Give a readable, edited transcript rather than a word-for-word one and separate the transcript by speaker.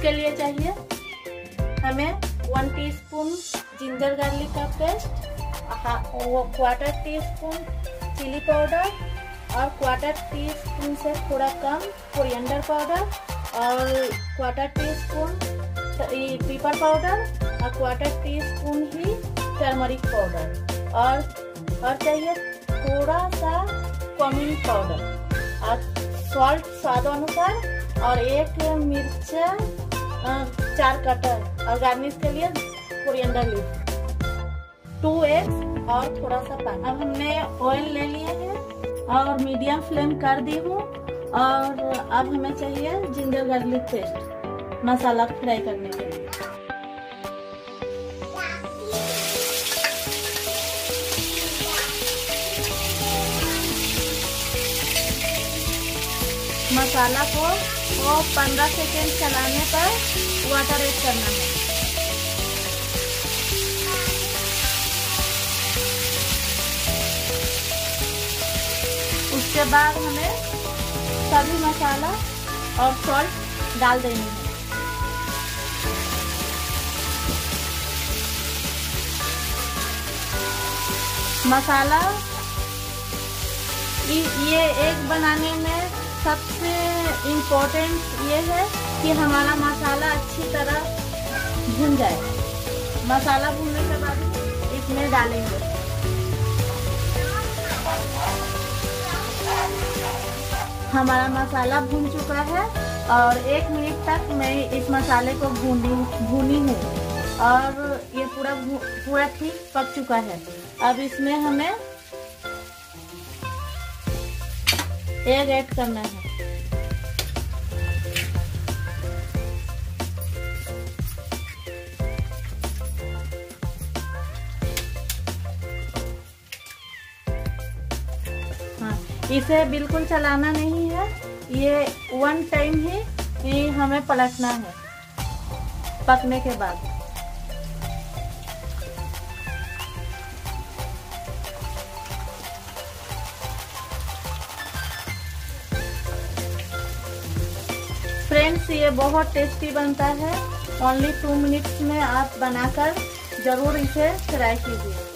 Speaker 1: इसके लिए चाहिए हमें 1 टीस्पून जिंजर गार्लिक का पेस्ट, 1/4 टीस्पून चिली पाउडर और 1/4 टीस्पून से थोड़ा कम कोरिएंडर पाउडर और 1/4 टीस्पून पेपर पाउडर और 1/4 टीस्पून ही टर्मरिक पाउडर और चाहिए थोड़ा सा कमिंग पाउडर और सॉल्ट स्वाद अनुसार और 1 मिर्च 4 कटर और गार्निश के लिए कोरिएंडर लीफ, 2 एग्स और थोड़ा सा पानी। अब हमने ऑयल ले लिए हैं और मीडियम फ्लेम कर दी हूँ और अब हमें चाहिए जिंजर गार्लिक पेस्ट मसाला फ्राई करने के लिए। मसाला को 15 सेकेंड चलाने पर वाटर ऐड करना है। उसके बाद हमें सभी मसाला और सॉल्ट डाल देनी है। मसाला ये एग बनाने में सबसे इम्पोर्टेंट ये है कि हमारा मसाला अच्छी तरह भुन जाए। मसाला भुनने के बाद इसमें डालेंगे। हमारा मसाला भुन चुका है और 1 मिनट तक मैं इस मसाले को भूनी हूँ और ये पूरा ठीक पक चुका है। अब इसमें हमें एग ऐड करना है। हाँ, इसे बिल्कुल चलाना नहीं है, ये 1 टाइम ही हमें पलटना है पकने के बाद। फ्रेंड्स, ये बहुत टेस्टी बनता है। ओनली 2 मिनट्स में आप बनाकर जरूर इसे ट्राई कीजिए।